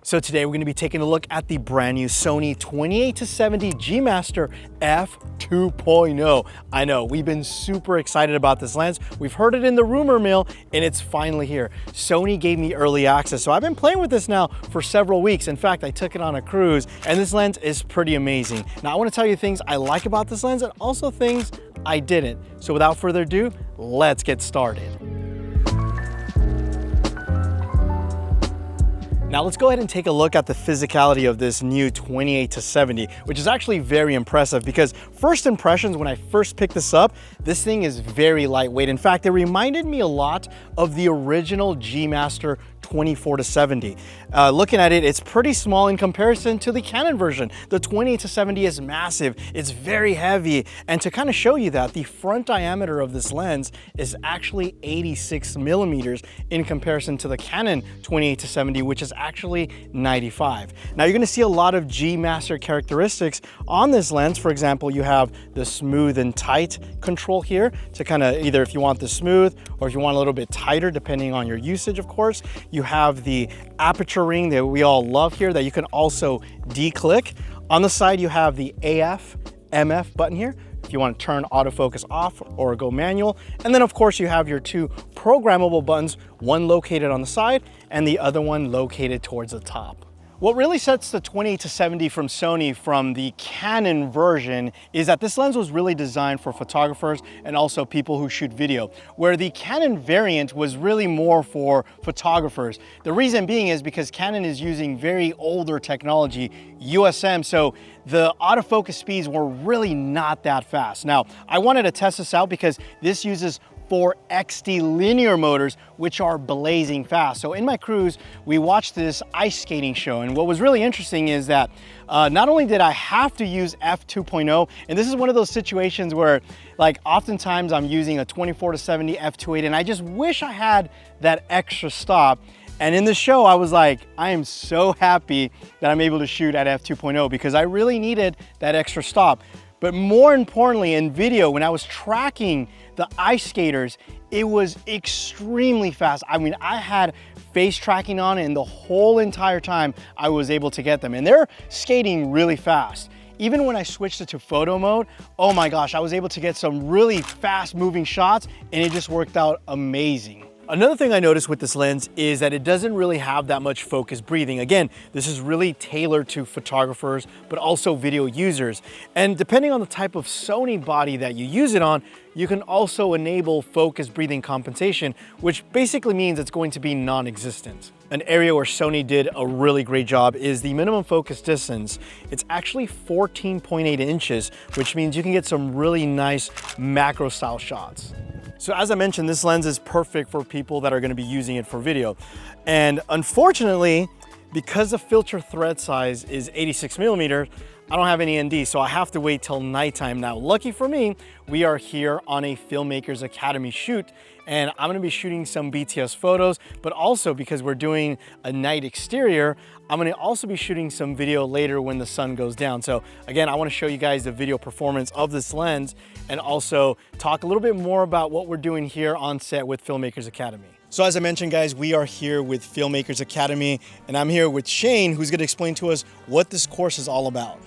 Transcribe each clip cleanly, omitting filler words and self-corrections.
So today we're going to be taking a look at the brand new Sony 28-70 G Master f2.0. I know, we've been super excited about this lens. We've heard it in the rumor mill and it's finally here. Sony gave me early access, so I've been playing with this now for several weeks. In fact, I took it on a cruise and this lens is pretty amazing. Now I want to tell you things I like about this lens and also things I didn't. So without further ado, let's get started. Now let's go ahead and take a look at the physicality of this new 28-70, which is actually very impressive because first impressions when I first picked this up, this thing is very lightweight. In fact, it reminded me a lot of the original G Master 24-70. Looking at it, it's pretty small in comparison to the Canon version. The 28-70 is massive, it's very heavy, and to kind of show you that, the front diameter of this lens is actually 86 millimeters in comparison to the Canon 28-70, which is actually 95. Now you're gonna see a lot of G Master characteristics on this lens. For example, you have the smooth and tight control here to kind of either if you want the smooth or if you want a little bit tighter, depending on your usage, of course. You have the aperture ring that we all love here that you can also de-click. On the side, you have the AF, MF button here if you want to turn autofocus off or go manual. And then of course you have your two programmable buttons, one located on the side and the other one located towards the top. What really sets the 28-70 from Sony from the Canon version is that this lens was really designed for photographers and also people who shoot video, where the Canon variant was really more for photographers. The reason being is because Canon is using very older technology, USM, so the autofocus speeds were really not that fast. Now, I wanted to test this out because this uses 4 XD linear motors, which are blazing fast. So in my cruise, we watched this ice skating show. And what was really interesting is that not only did I have to use f2.0, and this is one of those situations where like oftentimes I'm using a 24-70 f2.8 and I just wish I had that extra stop. And in the show, I was like, I am so happy that I'm able to shoot at f2.0 because I really needed that extra stop. But more importantly, in video, when I was tracking the ice skaters, it was extremely fast. I mean, I had face tracking on and the whole entire time I was able to get them. And they're skating really fast. Even when I switched it to photo mode, oh my gosh, I was able to get some really fast moving shots and it just worked out amazing. Another thing I noticed with this lens is that it doesn't really have that much focus breathing. Again, this is really tailored to photographers, but also video users. And depending on the type of Sony body that you use it on, you can also enable focus breathing compensation, which basically means it's going to be non-existent. An area where Sony did a really great job is the minimum focus distance. It's actually 14.8 inches, which means you can get some really nice macro style shots. So as I mentioned, this lens is perfect for people that are going to be using it for video. And unfortunately, because the filter thread size is 86 millimeters, I don't have any ND, so I have to wait till nighttime. Now, lucky for me, we are here on a Filmmakers Academy shoot, and I'm gonna be shooting some BTS photos, but also because we're doing a night exterior, I'm gonna also be shooting some video later when the sun goes down. So again, I wanna show you guys the video performance of this lens and also talk a little bit more about what we're doing here on set with Filmmakers Academy. So as I mentioned, guys, we are here with Filmmakers Academy, and I'm here with Shane, who's gonna explain to us what this course is all about.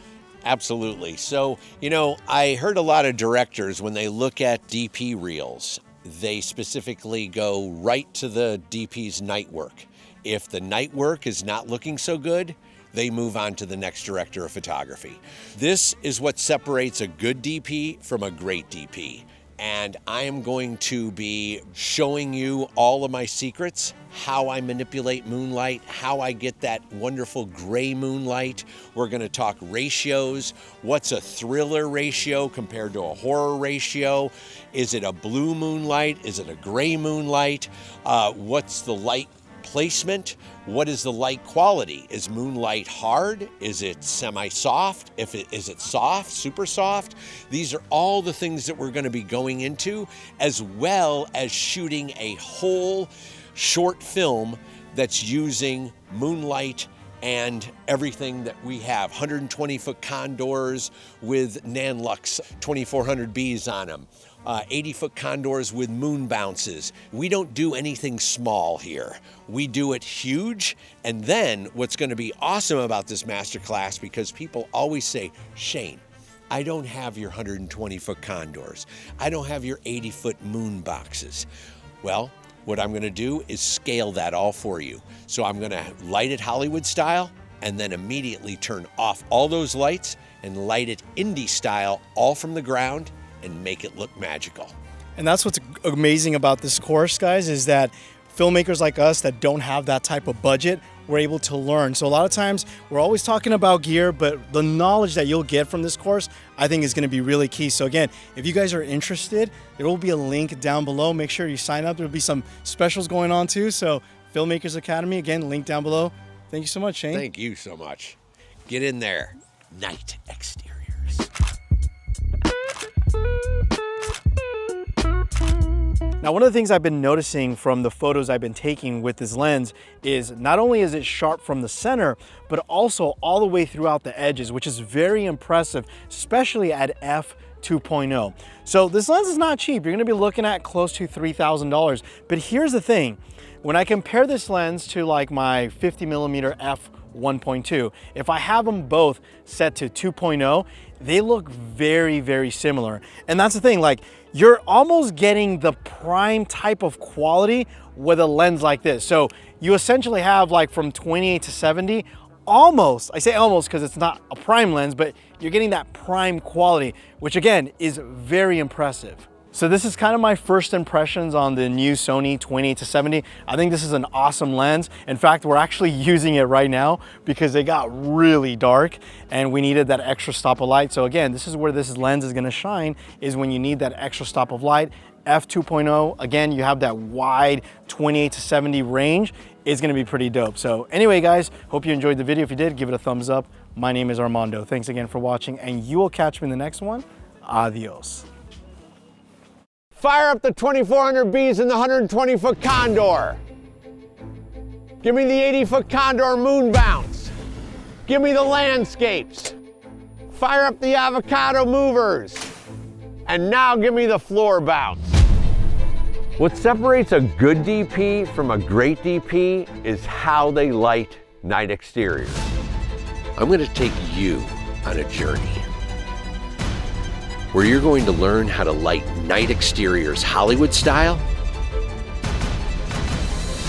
Absolutely. So, you know, I heard a lot of directors when they look at DP reels, they specifically go right to the DP's night work. If the night work is not looking so good, they move on to the next director of photography. This is what separates a good DP from a great DP. And I am going to be showing you all of my secrets, how I manipulate moonlight, how I get that wonderful gray moonlight. We're gonna talk ratios. What's a thriller ratio compared to a horror ratio? Is it a blue moonlight? Is it a gray moonlight? What's the light placement? What is the light quality? Is moonlight hard? Is it semi-soft? Is it soft, super soft? These are all the things that we're going to be going into, as well as shooting a whole short film that's using moonlight and everything that we have, 120-foot condors with Nanlux 2400Bs on them, 80-foot condors with moon bounces. We don't do anything small here. We do it huge. And then what's going to be awesome about this masterclass, because people always say, Shane, I don't have your 120-foot condors. I don't have your 80-foot moon boxes. Well, what I'm going to do is scale that all for you. So I'm going to light it Hollywood style and then immediately turn off all those lights and light it indie style all from the ground and make it look magical. And that's what's amazing about this course, guys, is that filmmakers like us that don't have that type of budget, we're able to learn. So a lot of times we're always talking about gear, but the knowledge that you'll get from this course, I think is going to be really key. So again, if you guys are interested, there will be a link down below. Make sure you sign up. There'll be some specials going on too. So Filmmakers Academy, again, link down below. Thank you so much, Shane. Thank you so much. Get in there. Night Exteriors. Now, one of the things I've been noticing from the photos I've been taking with this lens is not only is it sharp from the center, but also all the way throughout the edges, which is very impressive, especially at f2.0. So this lens is not cheap. You're gonna be looking at close to $3,000. But here's the thing, when I compare this lens to like my 50mm f1.2, if I have them both set to 2.0, they look very, very similar. And that's the thing, like, you're almost getting the prime type of quality with a lens like this. So you essentially have, like, from 28 to 70, almost, I say almost because it's not a prime lens, but you're getting that prime quality, which again is very impressive. So this is kind of my first impressions on the new Sony 28 to 70. I think this is an awesome lens. In fact, we're actually using it right now because it got really dark and we needed that extra stop of light. So again, this is where this lens is gonna shine, is when you need that extra stop of light. f2.0, again, you have that wide 28 to 70 range. It's gonna be pretty dope. So anyway, guys, hope you enjoyed the video. If you did, give it a thumbs up. My name is Armando. Thanks again for watching, and you will catch me in the next one. Adios. Fire up the 2400Bs and the 120-foot condor. Give me the 80-foot condor moon bounce. Give me the landscapes. Fire up the avocado movers. And now give me the floor bounce. What separates a good DP from a great DP is how they light night exteriors. I'm going to take you on a journey where you're going to learn how to light night exteriors Hollywood style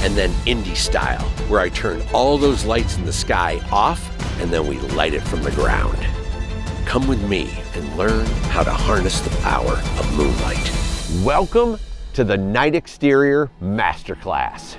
and then indie style, where I turn all those lights in the sky off and then we light it from the ground. Come with me and learn how to harness the power of moonlight. Welcome to the Night Exterior Masterclass.